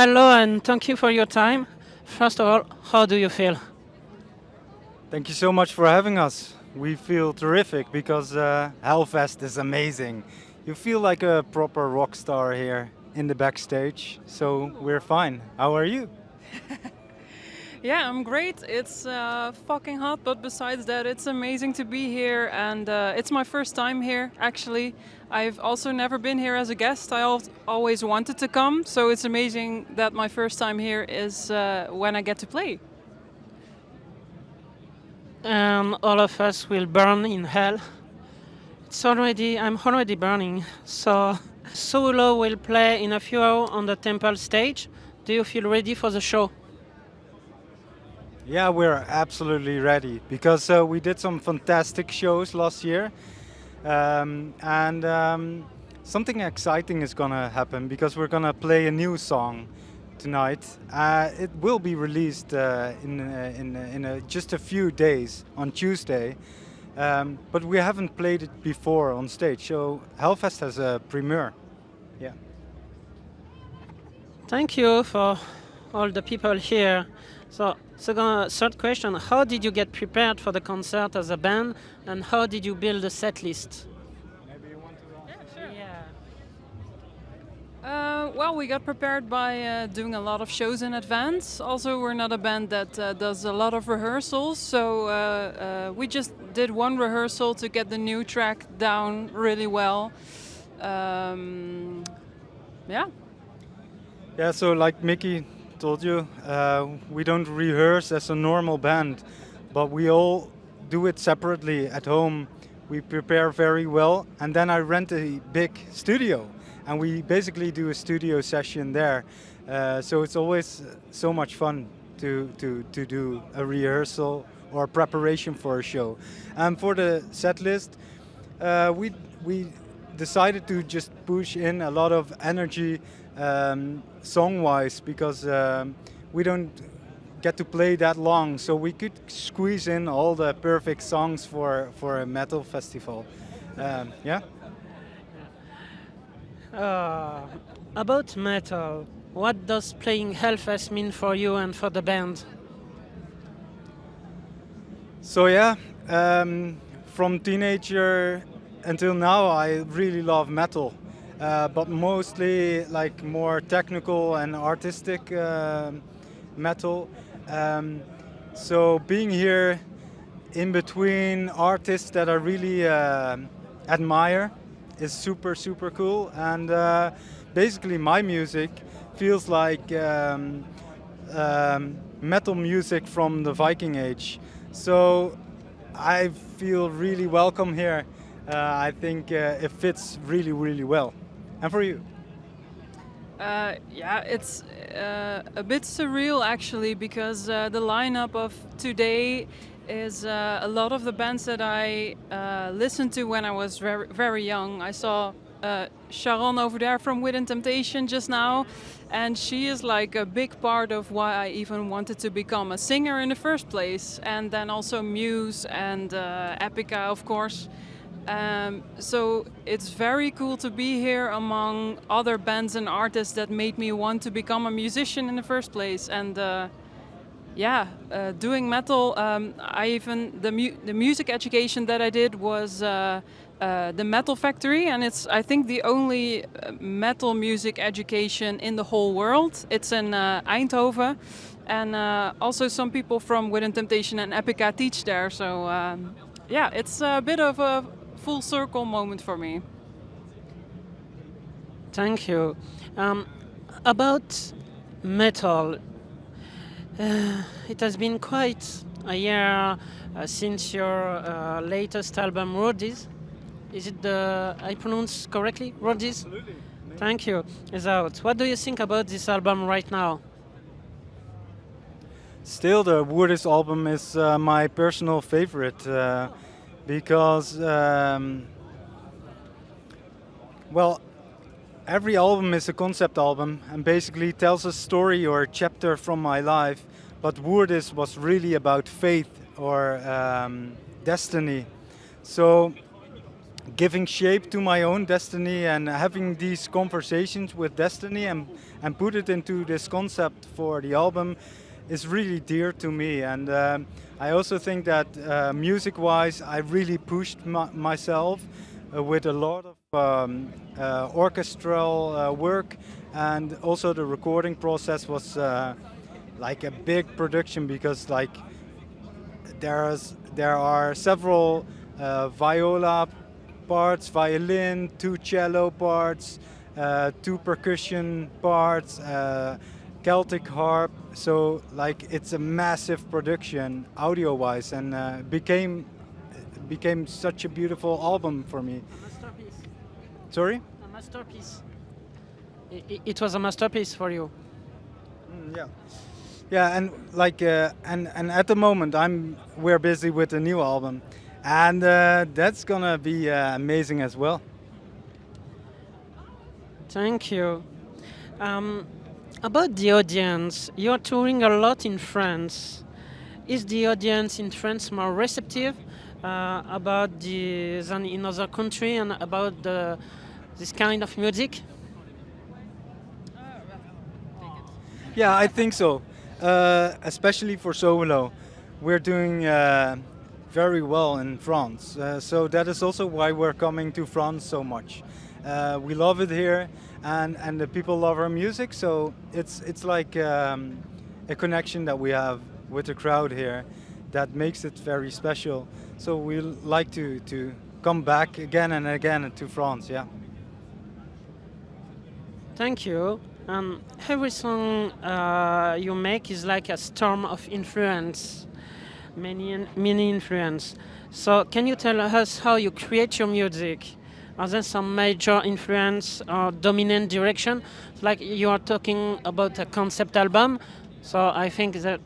Hello and thank you for your time. First of all, how do you feel? Thank you so much for having us. We feel terrific because Hellfest is amazing. You feel like a proper rock star here in the backstage, so we're fine. How are you? Yeah, I'm great. It's fucking hot, but besides that, it's amazing to be here, and it's my first time here. Actually, I've also never been here as a guest. Always wanted to come, so it's amazing that my first time here is when I get to play. And all of us will burn in hell. I'm already burning. So, Sowulo will play in a few hours on the temple stage. Do you feel ready for the show? Yeah, we're absolutely ready because we did some fantastic shows last year, and something exciting is gonna happen because we're gonna play a new song tonight. It will be released in just a few days on Tuesday, but we haven't played it before on stage. So Hellfest has a premiere. Yeah. Thank you for all the people here. So, third question: how did you get prepared for the concert as a band, and how did you build a set list? Yeah. Well, we got prepared by doing a lot of shows in advance. Also, we're not a band that does a lot of rehearsals, so we just did one rehearsal to get the new track down really well. Um, yeah. Yeah. So like Mickey told you, we don't rehearse as a normal band, but we all do it separately at home. We prepare very well, and then I rent a big studio, and we basically do a studio session there. So it's always so much fun to do a rehearsal or preparation for a show. And for the set list, we decided to just push in a lot of energy song-wise because we don't get to play that long, so we could squeeze in all the perfect songs for a metal festival. Yeah. Uh, about metal, what does playing Hellfest mean for you and for the band? So yeah, from teenager until now, I really love metal, but mostly like more technical and artistic metal. Um, so being here in between artists that I really admire is super cool, and basically my music feels like metal music from the Viking Age. So I feel really welcome here. I think it fits really well. And for you? Yeah, it's a bit surreal actually because the lineup of today is a lot of the bands that I listened to when I was very young. I saw Sharon over there from Within Temptation just now, and she is like a big part of why I even wanted to become a singer in the first place. And then also Muse and Epica, of course. So it's very cool to be here among other bands and artists that made me want to become a musician in the first place. And yeah, doing metal. I even the music education that I did was the Metal Factory, and it's I think the only metal music education in the whole world. It's in Eindhoven, and also some people from Within Temptation and Epica teach there. So yeah, it's a bit of a full circle moment for me. Thank you. Um, about metal, it has been quite a year since your latest album, Rodis. Is it the I pronounce correctly? Rodis? Absolutely. Thank you. Is out. What do you think about this album right now? Still, the Woodis album is my personal favorite because, well, every album is a concept album and basically tells a story or a chapter from my life. But Woodis was really about faith or destiny. So giving shape to my own destiny and having these conversations with destiny and put it into this concept for the album is really dear to me. And I also think that music-wise, I really pushed myself with a lot of orchestral work, and also the recording process was like a big production because like there are several viola parts, violin, two cello parts, two percussion parts, Celtic harp. So like it's a massive production audio-wise, and became such a beautiful album for me. A masterpiece. Sorry? A masterpiece. It was a masterpiece for you. Yeah. Yeah, and like and at the moment we're busy with a new album, and that's gonna be amazing as well. Thank you. About the audience, you're touring a lot in France. Is the audience in France more receptive about than in other country and about this kind of music? Yeah, I think so. Especially for Sowulo, we're doing very well in France. So that is also why we're coming to France so much. We love it here, and the people love our music. So it's like a connection that we have with the crowd here that makes it very special. So we like to come back again and again to France. Yeah. Thank you. Every song you make is like a storm of influence, many influence. So can you tell us how you create your music? Are there some major influence or dominant direction? Like you are talking about a concept album, so I think that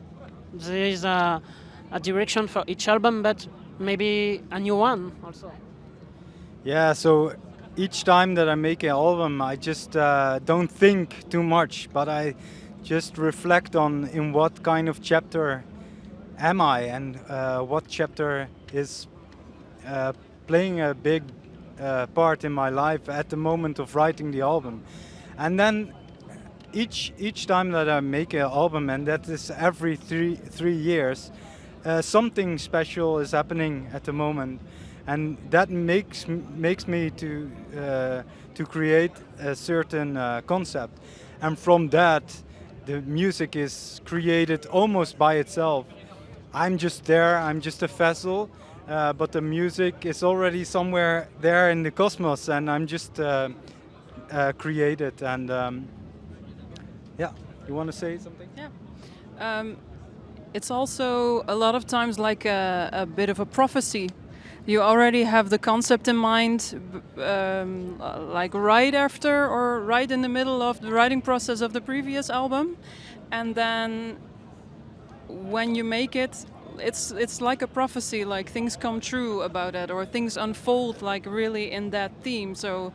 there is a direction for each album, but maybe a new one also. Yeah, so each time that I make an album, I just don't think too much, but I just reflect on in what kind of chapter am I, and what chapter is playing a big part in my life at the moment of writing the album. And then each time that I make an album, and that is every three years, something special is happening at the moment, and that makes me to create a certain concept, and from that the music is created almost by itself. I'm just there, I'm just a vessel, but the music is already somewhere there in the cosmos, and I'm just created. And yeah, you want to say something? Yeah. It's also a lot of times like a bit of a prophecy. You already have the concept in mind, like right after or right in the middle of the writing process of the previous album, and then when you make it, it's like a prophecy. Like things come true about it, or things unfold like really in that theme. So,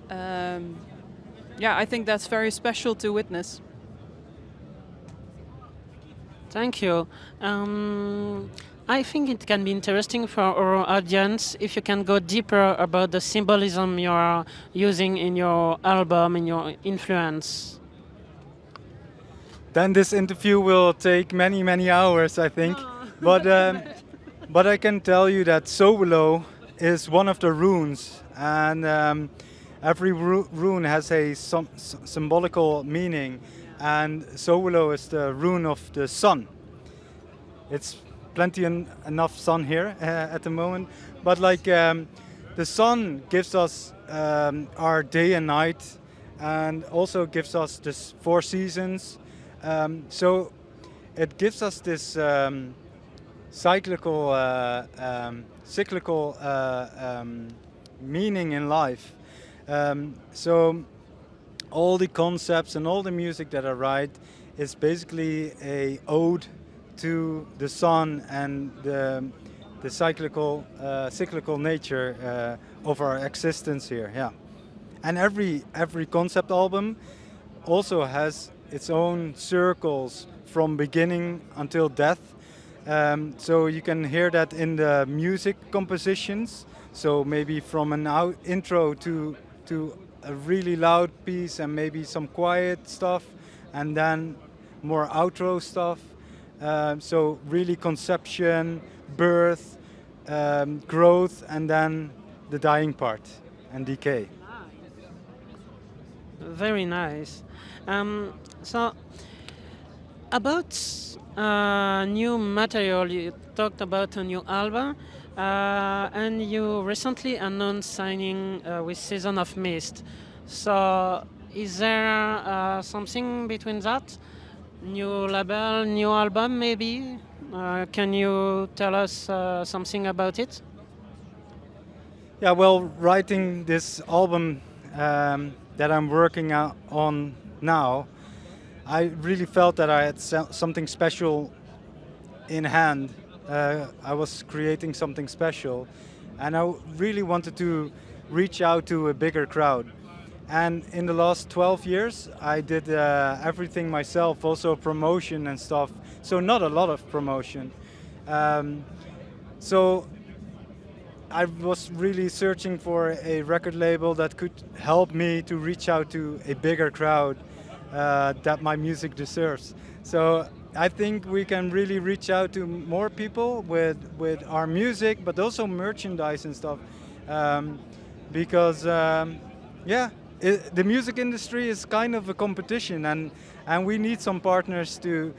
yeah, I think that's very special to witness. Thank you. I think it can be interesting for our audience if you can go deeper about the symbolism you are using in your album, in your influence. Then this interview will take many hours, I think. But but I can tell you that Sowulo is one of the runes, and every rune has a symbolical meaning, and Sowulo is the rune of the sun. It's plenty enough sun here at the moment, but like the sun gives us our day and night, and also gives us this 4 seasons. So it gives us this cyclical meaning in life. So all the concepts and all the music that I write is basically a ode to the sun and the cyclical nature of our existence here. Yeah, and every concept album also has its own circles from beginning until death. So you can hear that in the music compositions, So maybe from an intro to a really loud piece and maybe some quiet stuff, and then more outro stuff. So really conception, birth, growth, and then the dying part and decay. Very nice. So about new material, you talked about a new album, and you recently announced signing with Season of Mist. So, is there something between that? New label, new album, maybe? Can you tell us something about it? Yeah, well, writing this album that I'm working on now, I really felt that I had something special in hand. I was creating something special, and I really wanted to reach out to a bigger crowd. And in the last 12 years, I did everything myself, also promotion and stuff. So not a lot of promotion. Um, so I was really searching for a record label that could help me to reach out to a bigger crowd that my music deserves. So I think we can really reach out to more people with our music, but also merchandise and stuff, um, because yeah, the music industry is kind of a competition, and we need some partners to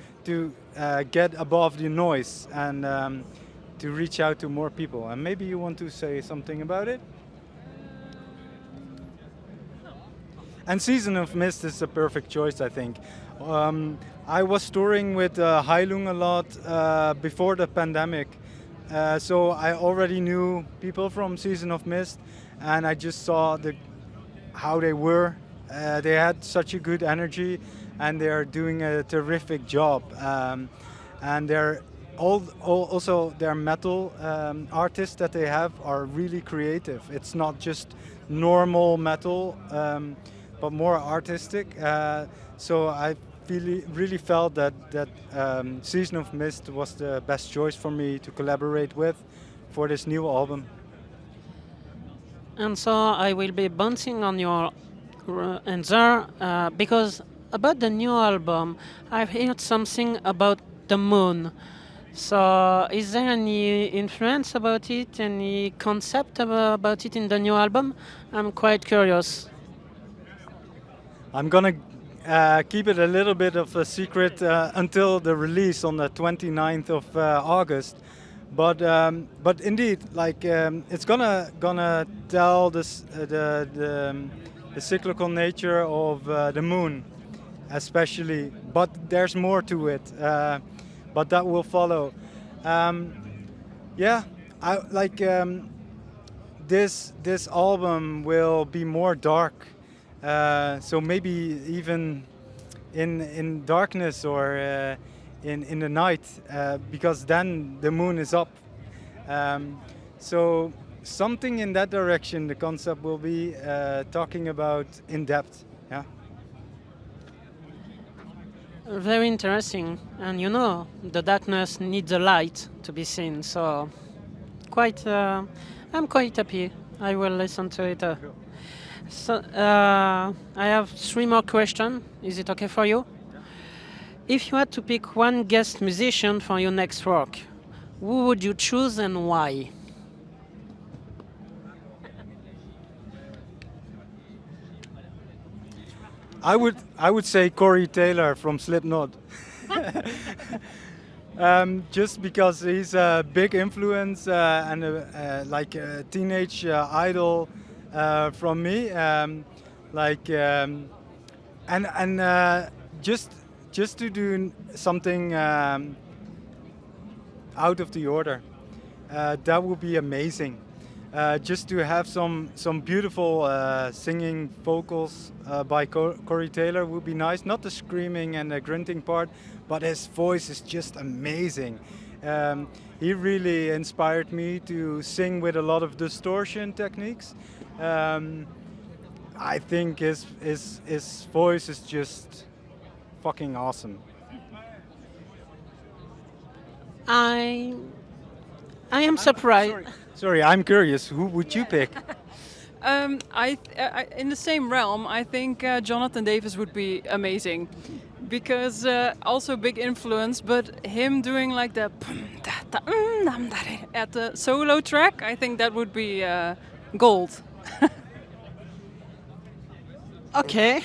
get above the noise and. To reach out to more people. And maybe you want to say something about it? And Season of Mist is a perfect choice, I think. I was touring with Heilung a lot before the pandemic. So I already knew people from Season of Mist, and I just saw how they were. They had such a good energy, and they are doing a terrific job. And they're also their metal artists that they have are really creative. It's not just normal metal, but more artistic. So I really felt that Season of Mist was the best choice for me to collaborate with for this new album. And so I will be bouncing on your answer because about the new album, I've heard something about the moon. So, is there any influence about it, any concept about it in the new album? I'm quite curious. I'm gonna keep it a little bit of a secret until the release on the 29th of August. But indeed, like it's gonna tell this the cyclical nature of the moon, especially. But there's more to it. But that will follow. Um, yeah, I like. This album will be more dark, so maybe even in darkness or in the night, because then the moon is up. Um, so something in that direction. The concept will be talking about in depth. Yeah. Very interesting. And you know, the darkness needs a light to be seen. So, quite, I'm quite happy. I will listen to it. So, I have three more questions. Is it okay for you? If you had to pick one guest musician for your next work, who would you choose and why? I would say Corey Taylor from Slipknot. Just because he's a big influence and like a teenage idol from me, like and just to do something out of the order, that would be amazing. Just to have some beautiful singing vocals by Corey Taylor would be nice. Not the screaming and the grunting part, but his voice is just amazing. He really inspired me to sing with a lot of distortion techniques. Um, I think his voice is just fucking awesome. I I am surprised. Sorry, I'm curious. Who would you pick? In the same realm, I think Jonathan Davis would be amazing, because also big influence. But him doing like the at the solo track, I think that would be gold. Okay.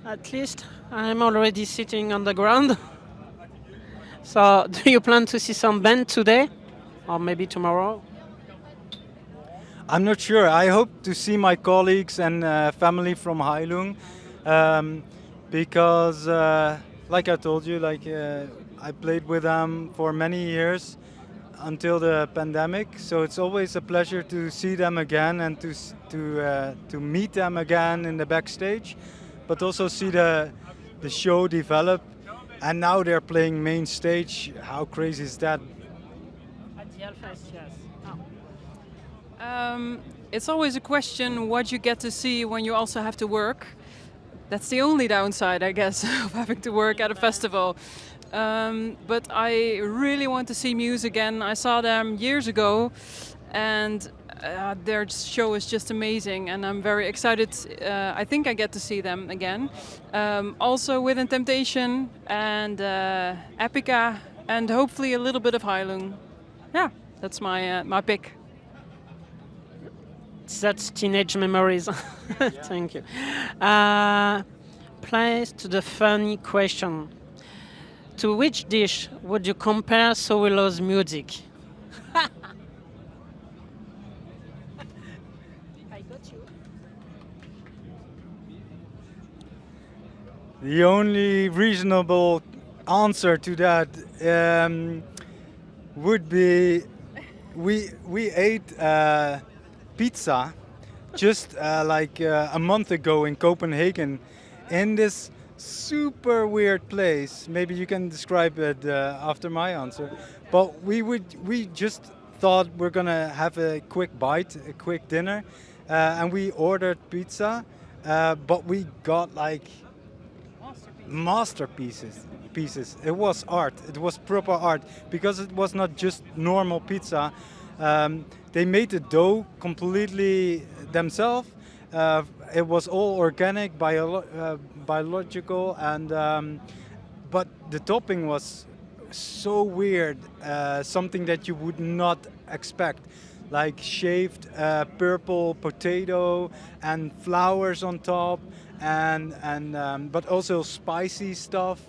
At least I'm already sitting on the ground. So, do you plan to see some band today, or maybe tomorrow? I'm not sure. I hope to see my colleagues and family from Heilung, um, because, like I told you, I played with them for many years until the pandemic. So it's always a pleasure to see them again and to meet them again in the backstage, but also see the show develop. And now they're playing main stage. How crazy is that? At the Hellfest, yes. It's always a question what you get to see when you also have to work. That's the only downside, I guess, of having to work at a festival. But I really want to see Muse again. I saw them years ago, and their show is just amazing, and I'm very excited. I think I get to see them again. Also Within Temptation and Epica, and hopefully a little bit of Heilung. Yeah, that's my pick. That's teenage memories. Thank you. Place to the funny question. To which dish would you compare Sowulo's music? I got you. The only reasonable answer to that would be we ate pizza just a month ago in Copenhagen in this super weird place. Maybe you can describe it after my answer. But we just thought we're gonna have a quick bite, a quick dinner, and we ordered pizza, but we got like masterpieces. Pieces. It was art. It was proper art because it was not just normal pizza. They made the dough completely themselves. It was all organic, biological, and but the topping was so weird. Something that you would not expect, like shaved purple potato and flowers on top, and but also spicy stuff.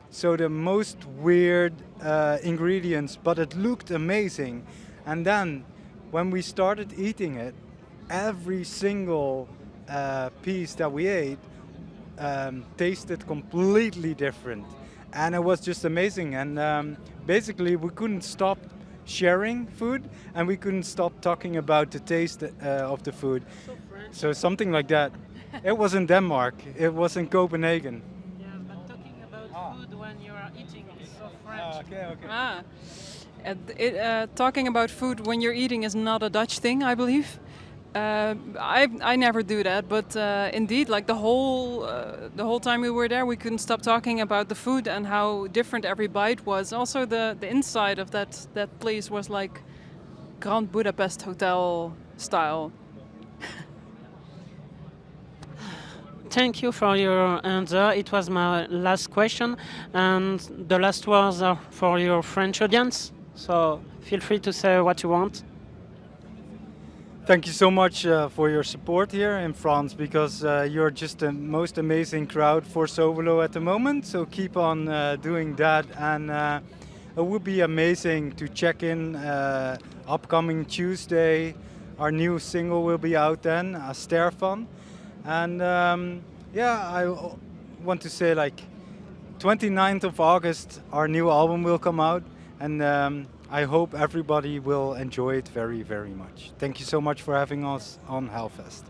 So the most weird ingredients, but it looked amazing. And then when we started eating it, every single piece that we ate tasted completely different. And it was just amazing. And basically we couldn't stop sharing food, and we couldn't stop talking about the taste of the food. So something like that. It was in Denmark. It was in Copenhagen. Yeah, but talking about food when you are eating is so French. Okay. Talking about food when you're eating is not a Dutch thing, I believe. I never do that, but indeed, like the whole time we were there, we couldn't stop talking about the food and how different every bite was. Also, the inside of that place was like Grand Budapest Hotel style. Thank you for your answer. It was my last question, and the last words are for your French audience. So feel free to say what you want. Thank you so much for your support here in France, because you're just the most amazing crowd for Sowulo at the moment. So keep on doing that, and it would be amazing to check in upcoming Tuesday. Our new single will be out then, Sterfan. And I want to say 29th of August our new album will come out, and I hope everybody will enjoy it very, very much. Thank you so much for having us on Hellfest.